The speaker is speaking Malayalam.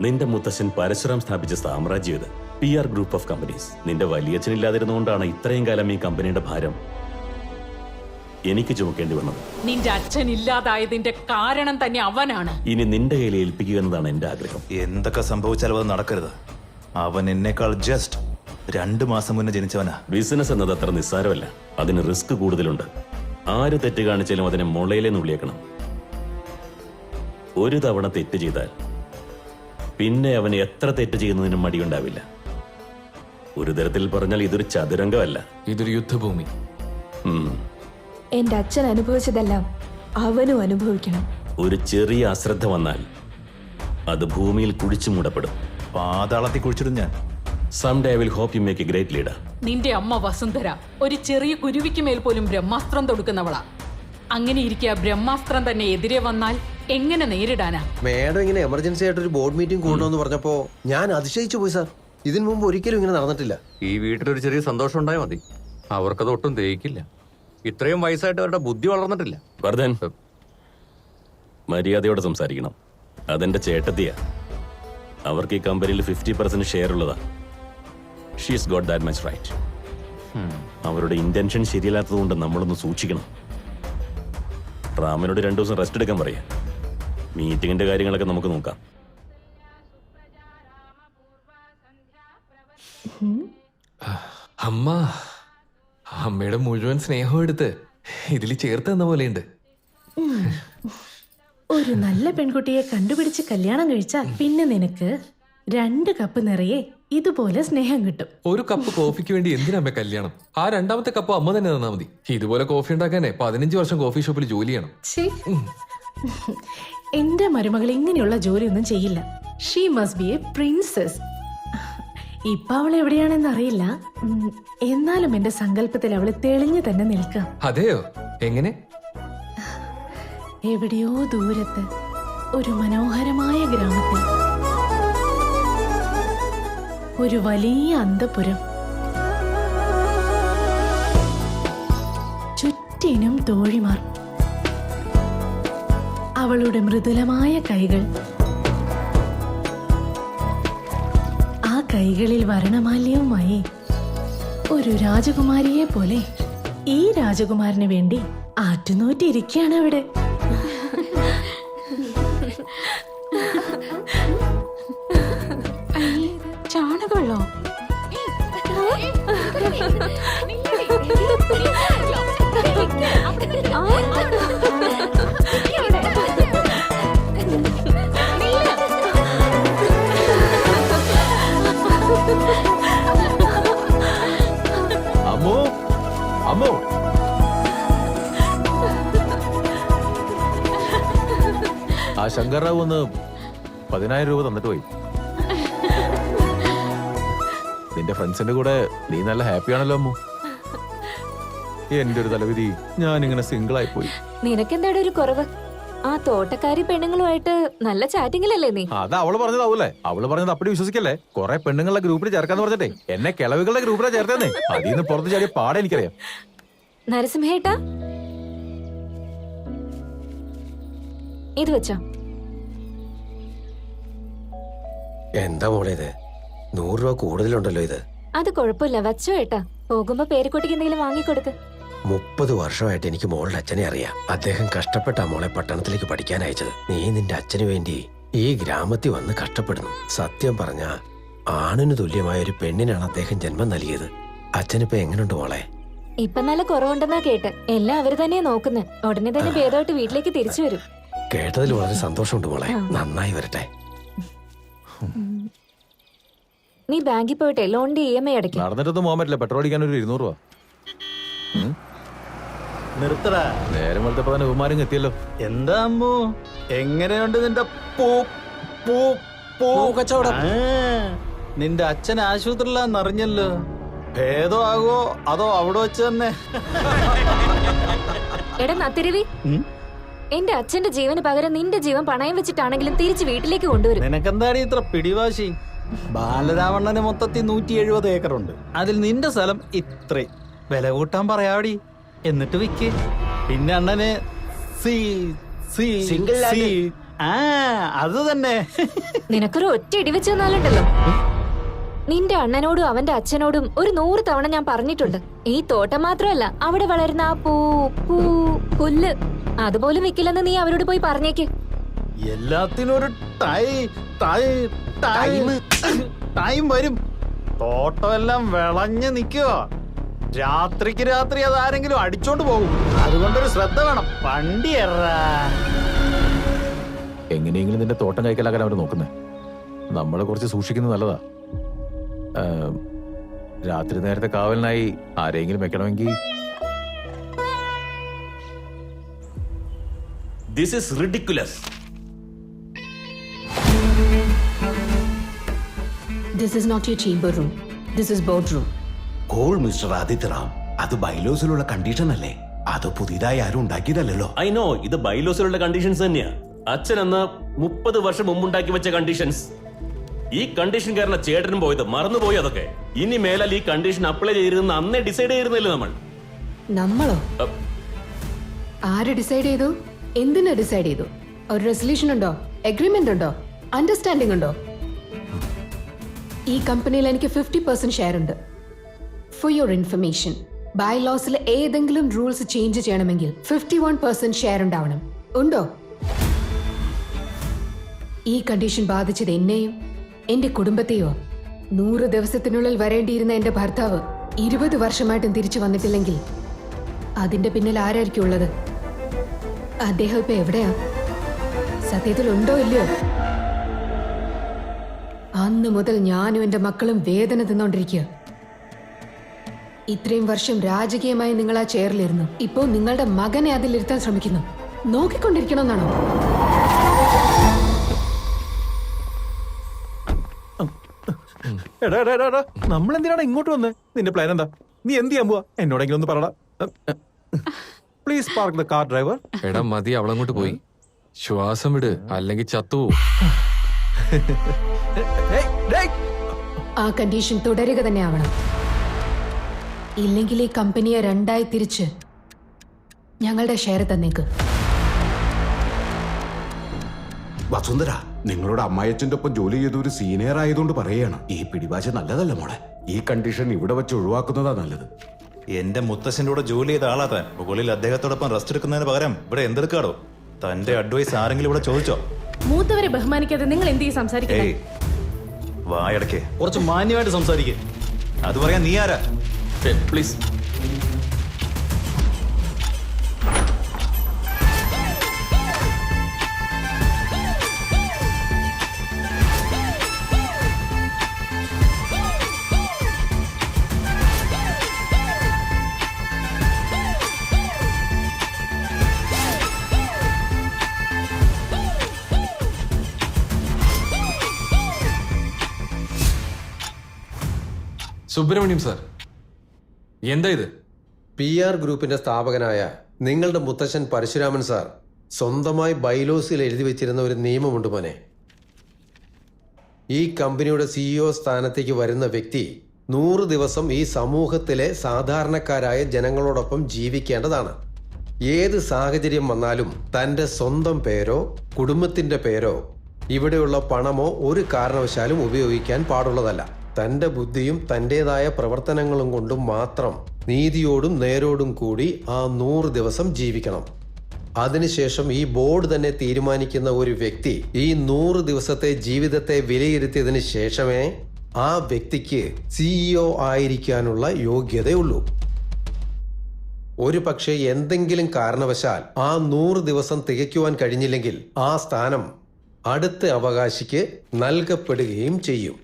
നിന്റെ മുത്തശ്ശൻ പരശുറാം സ്ഥാപിച്ച സാമ്രാജ്യം ഇത്. PR group of companies. നിന്റെ വലിയച്ഛനില്ലാതിരുന്നുകൊണ്ടാണ് ഇത്രയും കാലം ഈ കമ്പനിയുടെ ഭാരം എനിക്ക് ചുമക്കേണ്ടി വന്നത്. നിന്റെ അച്ഛൻ ഇല്ലാതായതിന്റെ കാരണം തന്നെ അവനാണ്. ഇനി നിന്റെ കയ്യിൽ ഏൽപ്പിക്കുക എന്നതാണ് എന്റെ ആഗ്രഹം. എന്തൊക്കെ സംഭവിച്ചാലും അത് നടക്കരുത്. അവൻ എന്നെക്കാൾ ജസ്റ്റ് 2 മാസം മുന്നേ ജനിച്ചവനാ. ബിസിനസ് എന്നത് അത്ര നിസ്സാരമല്ല. അതിന് റിസ്ക് കൂടുതലുണ്ട്. ആര് തെറ്റ് കാണിച്ചാലും അതിനെ മുളയിലെ നുള്ളിയേക്കണം. ഒരു തവണ തെറ്റ് ചെയ്താൽ പിന്നെ അവന് എത്ര തെറ്റ് ചെയ്യുന്നതിനും മടിയുണ്ടാവില്ല. ഒരു തരത്തിൽ പറഞ്ഞാൽ ഇതൊരു ചതുരംഗമല്ല, ഇതൊരു യുദ്ധഭൂമി. എന്റെ അച്ഛൻ അനുഭവിച്ചതെല്ലാം അവനും അനുഭവിക്കണം. ഒരു ചെറിയ അശ്രദ്ധ വന്നാൽ അത് ഭൂമിയിൽ കുഴിച്ചു മൂടപ്പെടും. പാതാളത്തിൽ കുഴിച്ചിടും ഞാൻ. Someday I will hope you make a great leader. നിന്റെ അമ്മ വസുന്ധര ഒരു ചെറിയ കുരുവിക്ക് മേൽ പോലും ബ്രഹ്മാസ്ത്രം തൊടുക്കുന്നവളാ. അങ്ങനെ ഇരിക്കുക, ബ്രഹ്മാസ്ത്രം തന്നെ എതിരെ വന്നാൽ എങ്ങനെ നേരിടാനാ? മേഡം ഇങ്ങനെ എമർജൻസി ആയിട്ട് ഒരു ബോർഡ് മീറ്റിംഗ് കൂടണമെന്ന് പറഞ്ഞപ്പോ ഞാൻ അതിശയിച്ചു പോയി സാർ. ഇതിനു മുമ്പ് ഒരിക്കലും ഇങ്ങനെ നടന്നിട്ടില്ല. ഈ വീട്ടിലൊരു ചെറിയ സന്തോഷം ഉണ്ടായാൽ മതി. അവർക്കത് ഒട്ടും തേക്കില്ല. ഇത്രയും വയസ്സായിട്ട് അവരുടെ ബുദ്ധി വളർന്നിട്ടില്ല. വർദ്ധൻ, മര്യാദയോടെ സംസാരിക്കണം. അതെന്റെ ചേട്ടത്തിയാ. അവർക്ക് ഈ കമ്പനിയിൽ 50% ഷെയർ ഉള്ളതാ. She's got that much right. അവരുടെ ഇന്റൻഷൻ ശരിയല്ലാത്തതുകൊണ്ട് നമ്മളൊന്ന് സൂക്ഷിക്കണം. റാമിനോട് 2 ദിവസം റെസ്റ്റ് എടുക്കാൻ പറയാം. മീറ്റിംഗിന്റെ കാര്യങ്ങളൊക്കെ നമുക്ക് നോക്കാം. അമ്മ, അമ്മയുടെ മുഴുവൻ സ്നേഹം എടുത്ത് ഇതിൽ ചേർത്ത് തന്ന പോലെയുണ്ട്. ഒരു നല്ല പെൺകുട്ടിയെ കണ്ടുപിടിച്ച് കല്യാണം കഴിച്ചാൽ പിന്നെ നിനക്ക് 2 കപ്പ് നിറയെ ഇതുപോലെ സ്നേഹം കിട്ടും. ഒരു കപ്പ് കോഫിക്ക് വേണ്ടി എന്തിനമ്മ കല്യാണം? ആ 2ാമത്തെ കപ്പ് അമ്മ തന്നെ തന്നാ മതി. ഇതുപോലെ കോഫി ഉണ്ടാക്കാനേ 15 വർഷം കോഫി ഷോപ്പിൽ ജോലി ചെയ്യണം. ഛേ, എന്റെ മരുമകൾ ഇങ്ങനെയുള്ള ജോലിയൊന്നും ചെയ്യില്ല. She must be A princess. ഇപ്പൊ അവൾ എവിടെയാണെന്ന് അറിയില്ല. എന്നാലും എന്റെ സങ്കല്പത്തിൽ അവള് തെളിഞ്ഞു തന്നെ നിൽക്കാം. അതെയോ? എങ്ങനെ? എവിടെയോ ദൂരത്ത് ഒരു മനോഹരമായ ഗ്രാമത്തിൽ ഒരു വലിയ അന്തപുരം. ചുറ്റിനും തോഴിമാർ. അവളുടെ മൃദുലമായ കൈകൾ, ആ കൈകളിൽ വർണ്ണമാല്യവുമായി ഒരു രാജകുമാരിയെ പോലെ ഈ രാജകുമാരന് വേണ്ടി ആറ്റുനോറ്റിരിക്കുകയാണ് അവിടെ. ചാണകവെള്ളോ? അമ്മോ, അമ്മോ, ആ ശങ്കർറാവു ഒന്ന് 10,000 രൂപ തന്നിട്ട് പോയി. നിന്റെ ഫ്രണ്ട്സിന്റെ കൂടെ നീ നല്ല ഹാപ്പി ആണല്ലോ അമ്മു. എന്റെ ഒരു തലവിധി, ഞാനിങ്ങനെ സിംഗിൾ ആയി പോയി. നിനക്കെന്താടെ ഒരു കുറവ്? ആ തോട്ടക്കാരി പെണ്ണുങ്ങളുമായിട്ട് നല്ല ചാറ്റിങ്ങിലല്ലേ നീ? അത് അവള് പറഞ്ഞതാവൂലേ? അവള് പറഞ്ഞത് അപ്പടി വിശ്വസിക്കല്ലേ? കുറെ പെണ്ണുങ്ങളുടെ ഗ്രൂപ്പിൽ ചേർക്കാന്ന് പറഞ്ഞിട്ടേ എന്നെ കിളവികളുടെ ഗ്രൂപ്പിലാ ചേർത്തേന്നേ. അതിന്ന് പുറത്ത് ചാടിയ പാടെ എനിക്കറിയാം. നരസിംഹേട്ടാ, ഇത് വെച്ചോ. എന്താ മോളെ ഇത്? 100 രൂപ കൂടുതലുണ്ടല്ലോ ഇത്. അത് കുഴപ്പമില്ല, വെച്ചോ ഏട്ടാ. പോകുമ്പോ പേരക്കുട്ടിക്ക് എന്തെങ്കിലും വാങ്ങിക്കൊടുക്ക്. 30 വർഷമായിട്ട് എനിക്ക് മോളുടെ അച്ഛനെ അറിയാം. അദ്ദേഹം കഷ്ടപ്പെട്ട മോളെ പട്ടണത്തിലേക്ക് പഠിക്കാൻ അയച്ചത്. നീ നിന്റെ അച്ഛന് വേണ്ടി ഈ ഗ്രാമത്തിൽ വന്ന് കഷ്ടപ്പെടുന്നു. സത്യം പറഞ്ഞ ആണിന് തുല്യമായ ഒരു പെണ്ണിനാണ് അദ്ദേഹം ജന്മം നൽകിയത്. അച്ഛനിപ്പോ എങ്ങനെയുണ്ട് മോളെ? ഇപ്പൊ നല്ല കുറവുണ്ടെന്നാ കേട്ട്. എല്ലാം അവര് തന്നെയാ നോക്കുന്നത്. ഉടനെ തന്നെ ഭേദമായിട്ട് വീട്ടിലേക്ക് തിരിച്ചു വരും. കേട്ടതിൽ വളരെ സന്തോഷമുണ്ട് മോളെ. നന്നായി വരട്ടെ. നീ ബാങ്കിൽ പോയിട്ടെ ലോണിന്റെ EMI അടയ്ക്കും. നടന്നിട്ടൊന്നും പോകാൻ പറ്റില്ല. പെട്രോൾ അടിക്കാൻ ഒരു 200 രൂപ. നിർത്തടാ. നേരം വലത്തപ്പോ തന്നെ ബഹുമാനം എത്തിയല്ലോ. എന്താ അമ്മു, എങ്ങനെയുണ്ട് നിന്റെ കച്ചവടം? നിന്റെ അച്ഛൻ ആശുപത്രിയിലാന്ന് അറിഞ്ഞല്ലോ. ഭേദമാകോ അതോ അവിടെ വെച്ച് തന്നെ? എടാ നത്തിരുവി, എന്റെ അച്ഛന്റെ ജീവന് പകരം നിന്റെ ജീവൻ പണയം വെച്ചിട്ടാണെങ്കിലും തിരിച്ച് വീട്ടിലേക്ക് കൊണ്ടുവരും. നിനക്കെന്താടി ഇത്ര പിടിവാശി? ബാലരാവണ്ണന് മൊത്തത്തിൽ 170 ഏക്കറുണ്ട്. അതിൽ നിന്റെ സ്ഥലം ഇത്രേ. വില കൂട്ടാൻ പറയാടി, എന്നിട്ട് വിക്ക്. പിന്നെ അണ്ണന് Single land. ആ അത് തന്നെ. നിനക്കൊരു ഒറ്റ ഇടിവെച്ച് തന്നാലുണ്ടല്ലോ. നിന്റെ അണ്ണനോടും അവന്റെ അച്ഛനോടും ഒരു 100 തവണ ഞാൻ പറഞ്ഞിട്ടുണ്ട്, ഈ തോട്ടം മാത്രമല്ല അവിടെ വളരുന്ന ആ പുല്ല് അതുപോലും വിൽക്കില്ലെന്ന് നീ അവരോട് പോയി പറഞ്ഞേക്ക്. എല്ലാത്തിനും ഒരു ടൈം വരും. തോട്ടമെല്ലാം വിളഞ്ഞ് നിൽക്കുവോ, രാത്രിക്ക് രാത്രി അതാരെങ്കിലും അടിച്ചോണ്ട് പോകും. അതുകൊണ്ടൊരു ശ്രദ്ധ വേണം. വണ്ടി എറാ. എങ്ങനെയെങ്കിലും നിന്റെ തോട്ടം കൈക്കലാക്കാൻ അവർ നോക്കുന്നേ. നമ്മളെ കുറച്ച് സൂക്ഷിക്കുന്നത് നല്ലതാ. രാത്രി നേരത്തെ കാവലിനായി ആരെങ്കിലും വെക്കണമെങ്കിൽ this is ridiculous. This is not your chamber room. This is boardroom. Call mister Adityaram, അത് ബൈലോസിലുള്ള കണ്ടീഷൻ അല്ലേ? അത് പുതിയതായി ആരും ഉണ്ടാക്കിയതല്ലോ. ഐ നോ, ഇത് ബൈലോസിലുള്ള കണ്ടീഷൻസ് തന്നെയാ. അച്ഛൻ അന്ന് 30 വർഷം മുമ്പുണ്ടാക്കി വെച്ച കണ്ടീഷൻസ്. ഈ കണ്ടീഷൻ കാരണം ചേട്ടനും പോയത് മറന്നുപോയി. അതൊക്കെ ഇനി മേലാൽ ഈ കണ്ടീഷൻ അപ്ലൈ ചെയ്തിരുന്ന അന്നേ ഡിസൈഡ് ചെയ്തിരുന്നില്ല നമ്മളോ? അ- ആര് ഡിസൈഡ് ചെയ്തു? എന്തിനാ ഡിസൈഡ് ചെയ്തു? ഒരു റെസൊല്യൂഷൻ ഉണ്ടോ? എഗ്രിമെന്റ് ഉണ്ടോ? അണ്ടർസ്റ്റാൻഡിംഗ് ഉണ്ടോ? ഈ കമ്പനിയിൽ എനിക്ക് 50% ഷെയർ ഉണ്ട്. ഫോർ യുവർ ഇൻഫർമേഷൻ, ബൈ ലോസിൽ ഏതെങ്കിലും റൂൾസ് ചേഞ്ച് ചെയ്യണമെങ്കിൽ 51% ഷെയർ ഉണ്ടാവണം. ഉണ്ടോ? ഈ കണ്ടീഷൻ ബാധിച്ചത് എന്നെയും എന്റെ കുടുംബത്തെയോ? 100 ദിവസത്തിനുള്ളിൽ വരേണ്ടിയിരുന്ന എന്റെ ഭർത്താവ് 20 വർഷമായിട്ടും തിരിച്ചു വന്നിട്ടില്ലെങ്കിൽ അതിന്റെ പിന്നിൽ ആരായിരിക്കും ഉള്ളത്? അദ്ദേഹം ഇപ്പൊ എവിടെയാ? സത്യത്തിൽ ഉണ്ടോ ഇല്ലയോ? അന്ന് മുതൽ ഞാനും എന്റെ മക്കളും വേദന തിന്നോണ്ടിരിക്കുക. ഇത്രയും വർഷം രാജകീയമായി നിങ്ങൾ ആ ചെയറിലിരുന്നു. ഇപ്പോ നിങ്ങളുടെ മകനെ അതിലിരുത്താൻ ശ്രമിക്കുന്നു. നോക്കിക്കൊണ്ടിരിക്കണമെന്നാണോ? നമ്മൾ എന്തിനാണ് ഇങ്ങോട്ട് വന്നേ? നിന്റെ പ്ലാൻ എന്താ? നീ എന്ത് ചെയ്യാൻ പോവാ? എന്നോടെങ്കിലും ഒന്ന് പറടാ. Please park the car, driver. എടാ മതി, അവളങ്ങോട്ട് പോയി. ശ്വാസം വിട്, അല്ലെങ്കിൽ ചത്തു. ആ കണ്ടീഷൻ തുടരുക തന്നെ ആവണം. ഇല്ലെങ്കിൽ ഈ കമ്പനിയെ 2ആയി തിരിച്ച് ഞങ്ങളുടെ ഷെയർ തന്നേക്ക്. വസുന്ധര, നിങ്ങളുടെ അമ്മായച്ചന്റെ ഒപ്പം ജോലി ചെയ്ത ഒരു സീനിയർ ആയതുകൊണ്ട് പറയുകയാണ്, ഈ പിടിവാശ നല്ലതല്ല മോളെ. ഈ കണ്ടീഷൻ ഇവിടെ വെച്ച് ഒഴിവാക്കുന്നതാ നല്ലത്. എന്റെ മുത്തശ്ശന്റെ കൂടെ ജോലി ചെയ്ത ആളാ താൻ. മുകളിൽ അദ്ദേഹത്തോടൊപ്പം റെസ്റ്റ് എടുക്കുന്നതിന് പകരം ഇവിടെ എന്തെടുക്കാടോ? തന്റെ അഡ്വൈസ് ആരെങ്കിലും ഇവിടെ ചോദിച്ചോ? മൂത്തവരെ ബഹുമാനിക്കാതെ നിങ്ങൾ എന്ത് സംസാരിക്കുന്നത്? ഏയ്, വായടക്കേ. കുറച്ച് മാന്യമായിട്ട് സംസാരിക്കേ. അത് പറയാൻ നീ ആരാ? പ്ലീസ്. സുബ്രഹ്മണ്യം സാർ, എന്താ ഇത്? PR ഗ്രൂപ്പിന്റെ സ്ഥാപകനായ നിങ്ങളുടെ മുത്തശ്ശൻ പരശുരാമൻ സാർ സ്വന്തമായി ബൈലോസിൽ എഴുതി വെച്ചിരുന്ന ഒരു നിയമമുണ്ട് മോനെ. ഈ കമ്പനിയുടെ CEO സ്ഥാനത്തേക്ക് വരുന്ന വ്യക്തി 100 ദിവസം ഈ സമൂഹത്തിലെ സാധാരണക്കാരായ ജനങ്ങളോടൊപ്പം ജീവിക്കേണ്ടതാണ്. ഏത് സാഹചര്യം വന്നാലും തൻ്റെ സ്വന്തം പേരോ കുടുംബത്തിൻ്റെ പേരോ ഇവിടെയുള്ള പണമോ ഒരു കാരണവശാലും ഉപയോഗിക്കാൻ പാടുള്ളതല്ല. തൻ്റെ ബുദ്ധിയും തൻ്റെതായ പ്രവർത്തനങ്ങളും കൊണ്ടും മാത്രം നീതിയോടും നേരോടും കൂടി ആ 100 ദിവസം ജീവിക്കണം. അതിനുശേഷം ഈ ബോർഡ് തന്നെ തീരുമാനിക്കുന്ന ഒരു വ്യക്തി ഈ 100 ദിവസത്തെ ജീവിതത്തെ വിലയിരുത്തിയതിനു ശേഷമേ ആ വ്യക്തിക്ക് CEO ആയിരിക്കാനുള്ള യോഗ്യതയുള്ളൂ. ഒരു പക്ഷേ എന്തെങ്കിലും കാരണവശാൽ ആ 100 ദിവസം തികയ്ക്കുവാൻ കഴിഞ്ഞില്ലെങ്കിൽ ആ സ്ഥാനം അടുത്ത അവകാശിക്ക് നൽകപ്പെടുകയും ചെയ്യും.